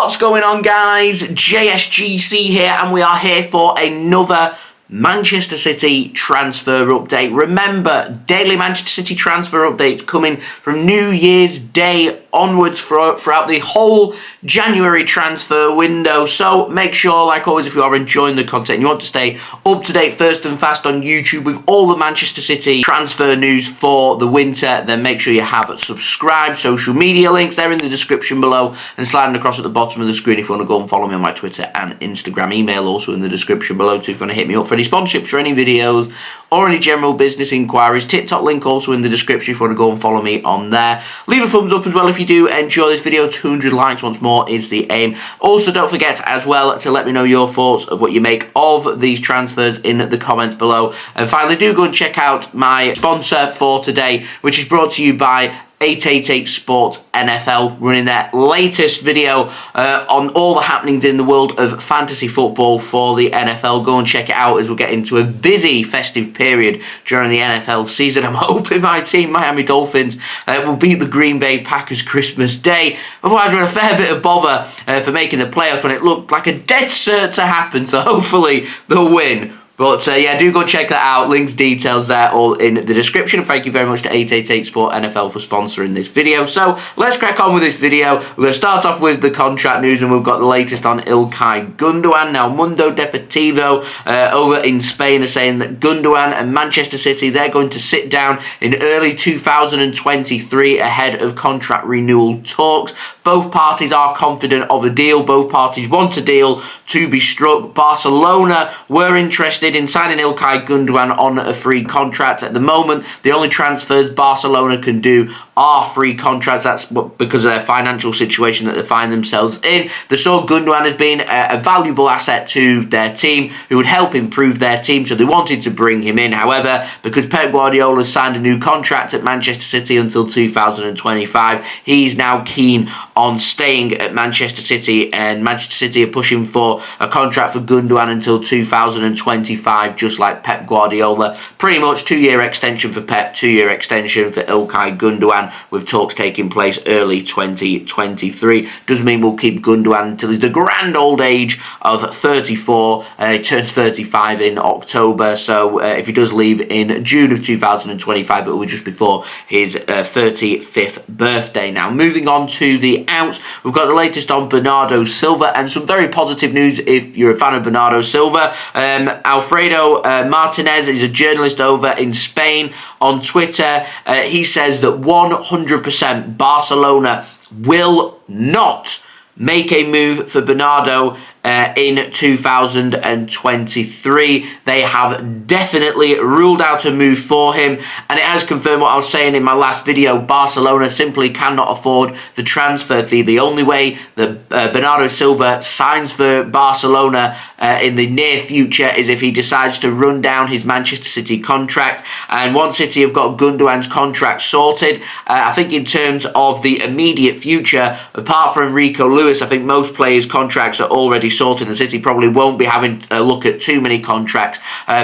What's going on, guys? JSGC here, and we are here for another Manchester City transfer update. Remember, daily Manchester City transfer updates coming from New Year's Day onwards throughout the whole January transfer window. So make sure, like always, if you are enjoying the content and you want to stay up to date first and fast on YouTube with all the Manchester City transfer news for the winter, then make sure you have subscribed. Social media links, they're in the description below and sliding across at the bottom of the screen if you want to go and follow me on my Twitter and Instagram. Email also in the description below too if you want to hit me up for any sponsorships or any videos or any general business inquiries. TikTok link also in the description if you want to go and follow me on there. Leave a thumbs up as well if you do enjoy this video. 200 likes once more is the aim. Also, don't forget as well to let me know your thoughts of what you make of these transfers in the comments below. And finally, do go and check out my sponsor for today, which is brought to you by 888 Sports NFL, running their latest video on all the happenings in the world of fantasy football for the NFL. Go and check it out as we get into a busy festive period during the NFL season. I'm hoping my team, Miami Dolphins, will beat the Green Bay Packers Christmas Day. Otherwise, we're in a fair bit of bother for making the playoffs when it looked like a dead cert to happen. So hopefully they'll win. But yeah, do go check that out. Links, details there, all in the description. And thank you very much to 888 Sport NFL for sponsoring this video. So let's crack on with this video. We're going to start off with the contract news, and we've got the latest on Ilkay Gundogan. Now, Mundo Deportivo over in Spain are saying that Gundogan and Manchester City, they're going to sit down in early 2023 ahead of contract renewal talks. Both parties are confident of a deal. Both parties want a deal to be struck. Barcelona were interested in signing Ilkay Gundogan on a free contract. At the moment, the only transfers Barcelona can do are free contracts. That's because of their financial situation that they find themselves in. They saw Gundogan as being a valuable asset to their team who would help improve their team, so they wanted to bring him in. However, because Pep Guardiola signed a new contract at Manchester City until 2025, he's now keen on staying at Manchester City, and Manchester City are pushing for a contract for Gundogan until 2025, just like Pep Guardiola. Pretty much 2-year extension for Pep, 2-year extension for Ilkay Gundogan, with talks taking place early 2023. Does mean we'll keep Gundogan until he's the grand old age of 34. He turns 35 in October, so if he does leave in June of 2025, it will be just before his 35th birthday. Now, moving on to the outs, we've got the latest on Bernardo Silva, and some very positive news if you're a fan of Bernardo Silva. Alfredo Martinez is a journalist over in Spain. On Twitter, he says that 100% Barcelona will not make a move for Bernardo in 2023. They have definitely ruled out a move for him, and it has confirmed what I was saying in my last video. Barcelona simply cannot afford the transfer fee. The only way that Bernardo Silva signs for Barcelona in the near future is if he decides to run down his Manchester City contract, and once City have got Gundogan's contract sorted, I think in terms of the immediate future, apart from Rico Lewis, I think most players' contracts are already sorted, and City probably won't be having a look at too many contracts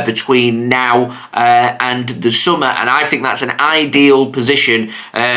between now and the summer, and I think that's an ideal position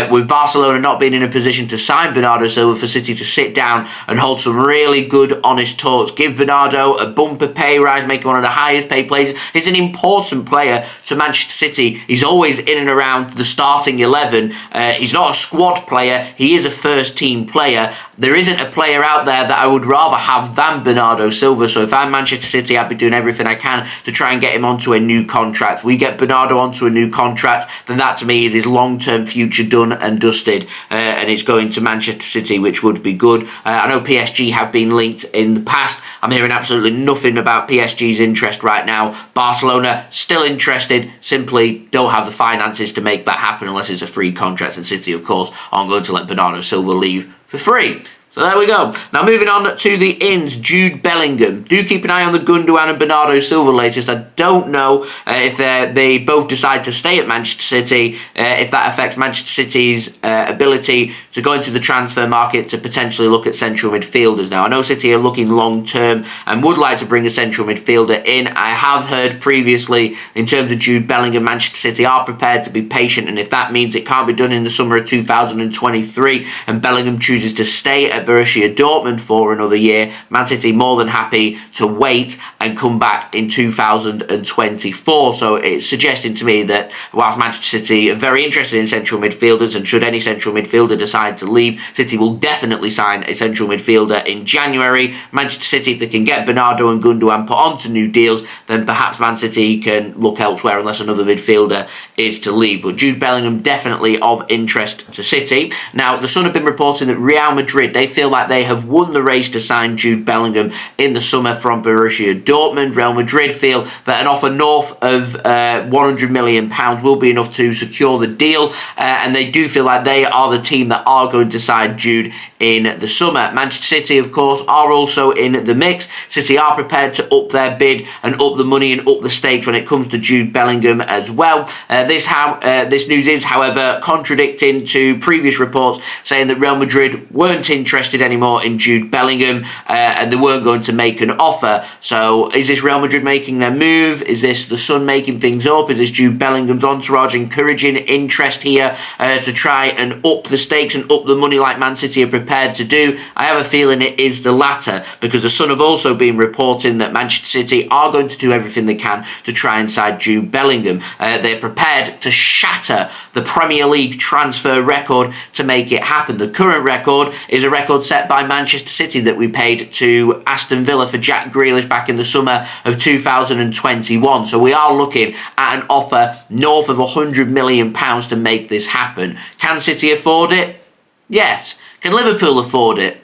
with Barcelona not being in a position to sign Bernardo Silva, for City to sit down and hold some really good, honest talks. Give Bernardo a bumper pay rise, make him one of the highest paid players. He's an important player to Manchester City. He's always in and around the starting 11. He's not a squad player. He is a first team player. There isn't a player out there that I would rather have than Bernardo Silva. So if I'm Manchester City, I'd be doing everything I can to try and get him onto a new contract. We get Bernardo onto a new contract, then that to me is his long-term future done and dusted, and it's going to Manchester City, which would be good. I know PSG have been linked in the past. I'm hearing absolutely nothing about PSG's interest right now. Barcelona still interested, simply don't have the finances to make that happen unless it's a free contract, and City, of course, aren't going to let Bernardo Silva leave for free. So there we go. Now moving on to the ins, Jude Bellingham. Do keep an eye on the Gundogan and Bernardo Silva latest. I don't know if they both decide to stay at Manchester City, if that affects Manchester City's ability to go into the transfer market to potentially look at central midfielders. Now, I know City are looking long term and would like to bring a central midfielder in. I have heard previously, in terms of Jude Bellingham, Manchester City are prepared to be patient, and if that means it can't be done in the summer of 2023 and Bellingham chooses to stay at Borussia Dortmund for another year. Man City more than happy to wait and come back in 2024. So it's suggesting to me that whilst Manchester City are very interested in central midfielders, and should any central midfielder decide to leave, City will definitely sign a central midfielder in January. Manchester City, if they can get Bernardo and Gundogan put onto new deals, then perhaps Man City can look elsewhere unless another midfielder is to leave. But Jude Bellingham definitely of interest to City. Now, the Sun have been reporting that Real Madrid, they feel like they have won the race to sign Jude Bellingham in the summer from Borussia Dortmund. Real Madrid feel that an offer north of £100 million will be enough to secure the deal, and they do feel like they are the team that are going to sign Jude in the summer. Manchester City, of course, are also in the mix. City are prepared to up their bid and up the money and up the stakes when it comes to Jude Bellingham as well. This news is, however, contradicting to previous reports saying that Real Madrid weren't interested anymore in Jude Bellingham and they weren't going to make an offer. So is this Real Madrid making their move? Is this the Sun making things up? Is this Jude Bellingham's entourage encouraging interest here to try and up the stakes and up the money like Man City are prepared to do? I have a feeling it is the latter, because the Sun have also been reporting that Manchester City are going to do everything they can to try and sign Jude Bellingham. They're prepared to shatter the Premier League transfer record to make it happen. The current record is a record set by Manchester City that we paid to Aston Villa for Jack Grealish back in the summer of 2021. So we are looking at an offer north of £100 million to make this happen. Can City afford it? Yes. Can Liverpool afford it?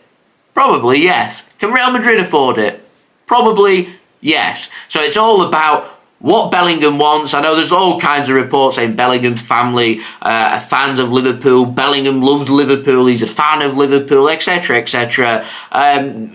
Probably yes. Can Real Madrid afford it? Probably yes. So it's all about what Bellingham wants. I know there's all kinds of reports saying Bellingham's family are fans of Liverpool. Bellingham loves Liverpool. He's a fan of Liverpool, etc., etc.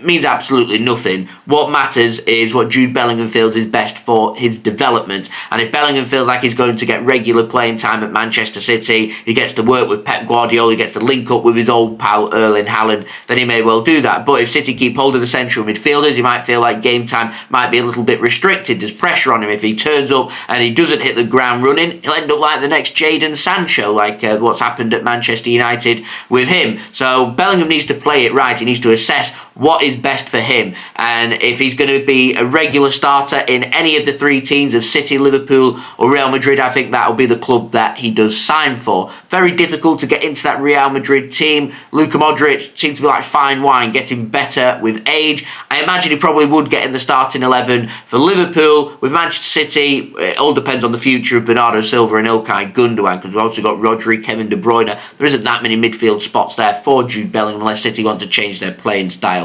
Means absolutely nothing. What matters is what Jude Bellingham feels is best for his development. And if Bellingham feels like he's going to get regular playing time at Manchester City, he gets to work with Pep Guardiola, he gets to link up with his old pal Erling Haaland, then he may well do that. But if City keep hold of the central midfielders, he might feel like game time might be a little bit restricted. There's pressure on him. If he turns up and he doesn't hit the ground running, he'll end up like the next Jadon Sancho, like what's happened at Manchester United with him. So Bellingham needs to play it right. He needs to assess what is best for him, and if he's going to be a regular starter in any of the three teams of City, Liverpool or Real Madrid, I think that will be the club that he does sign for. Very difficult to get into that Real Madrid team. Luka Modric seems to be like fine wine, getting better with age. I imagine he probably would get in the starting 11 for Liverpool. With Manchester City, it all depends on the future of Bernardo Silva and Ilkay Gundogan, because we've also got Rodri, Kevin De Bruyne. There isn't that many midfield spots there for Jude Bellingham unless City want to change their playing style.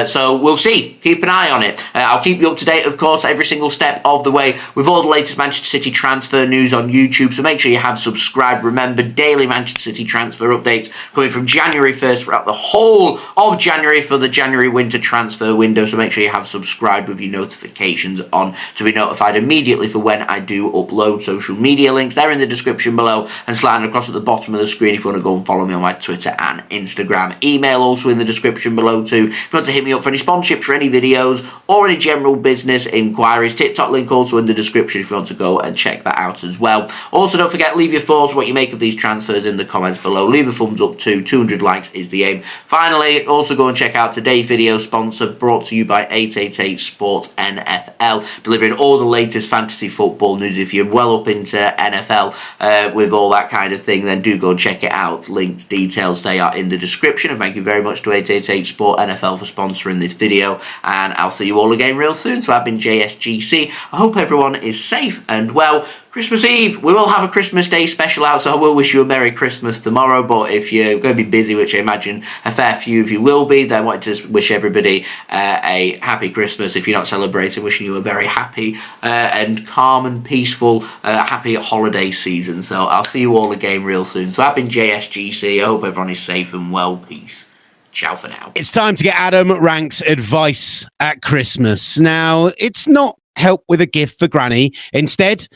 So we'll see. Keep an eye on it. I'll keep you up to date, of course, every single step of the way with all the latest Manchester City transfer news on YouTube. So make sure you have subscribed. Remember, daily Manchester City transfer updates coming from January 1st throughout the whole of January for the January winter transfer window. So make sure you have subscribed with your notifications on to be notified immediately for when I do upload. Social media links, they're in the description below and sliding across at the bottom of the screen if you want to go and follow me on my Twitter and Instagram. Email also in the description below too. If you want to hit me up for any sponsorships for any videos or any general business inquiries, TikTok link also in the description if you want to go and check that out as well. Also, don't forget, leave your thoughts what you make of these transfers in the comments below. Leave a thumbs up too. 200 likes is the aim. Finally, also go and check out today's video sponsor, brought to you by 888 Sports NFL, delivering all the latest fantasy football news. If you're well up into NFL with all that kind of thing, then do go and check it out. Links, details, they are in the description. And thank you very much to 888 Sport NFL for sponsoring this video, and I'll see you all again real soon. So I've been JSGC. I hope everyone is safe and well. Christmas Eve, we will have a Christmas Day special out, so I will wish you a Merry Christmas tomorrow. But if you're going to be busy, which I imagine a fair few of you will be, then I want to wish everybody a happy Christmas. If you're not celebrating, wishing you a very happy and calm and peaceful happy holiday season. So I'll see you all again real soon. So I've been JSGC. I hope everyone is safe and well. Peace. Ciao for now. It's time to get Adam Rank's advice at Christmas. Now, it's not help with a gift for Granny. Instead,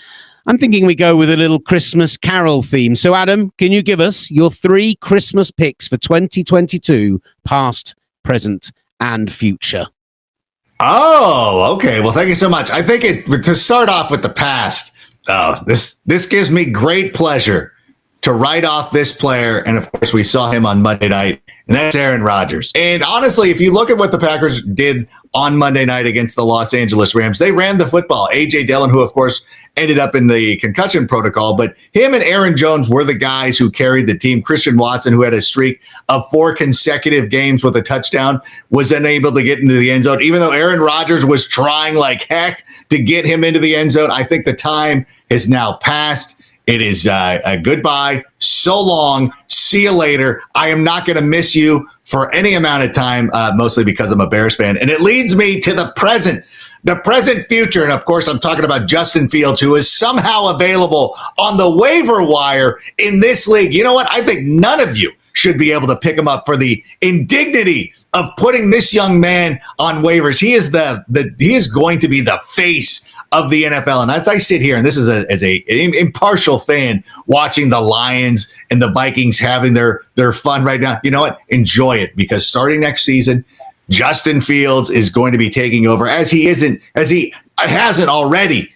I'm thinking we go with a little Christmas carol theme. So, Adam, can you give us your 3 Christmas picks for 2022, past, present, and future? Oh, okay. Well, thank you so much. I think to start off with the past, this gives me great pleasure to write off this player. And of course, we saw him on Monday night and that's Aaron Rodgers. And honestly, if you look at what the Packers did on Monday night against the Los Angeles Rams, they ran the football. A.J. Dillon, who, of course, ended up in the concussion protocol, but him and Aaron Jones were the guys who carried the team. Christian Watson, who had a streak of 4 consecutive games with a touchdown, was unable to get into the end zone. Even though Aaron Rodgers was trying like heck to get him into the end zone, I think the time has now passed. It is a goodbye. So long. See you later. I am not going to miss you for any amount of time, mostly because I'm a Bears fan. And it leads me to the present future. And of course, I'm talking about Justin Fields, who is somehow available on the waiver wire in this league. You know what? I think none of you should be able to pick him up for the indignity of putting this young man on waivers. He is he is going to be the face of the NFL. And as I sit here, and this is as a impartial fan watching the Lions and the Vikings having their fun right now, you know what? Enjoy it, because starting next season, Justin Fields is going to be taking over as he hasn't already.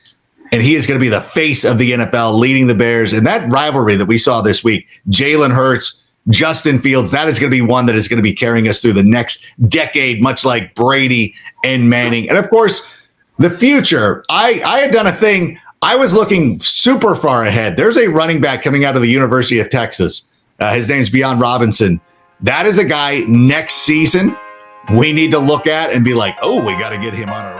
And he is going to be the face of the NFL, leading the Bears. And that rivalry that we saw this week, Jalen Hurts, Justin Fields, that is going to be one that is going to be carrying us through the next decade, much like Brady and Manning. And of course, the future. I had done a thing. I was looking super far ahead. There's a running back coming out of the University of Texas. His name's Bijan Robinson. That is a guy next season we need to look at and be like, oh, we got to get him on our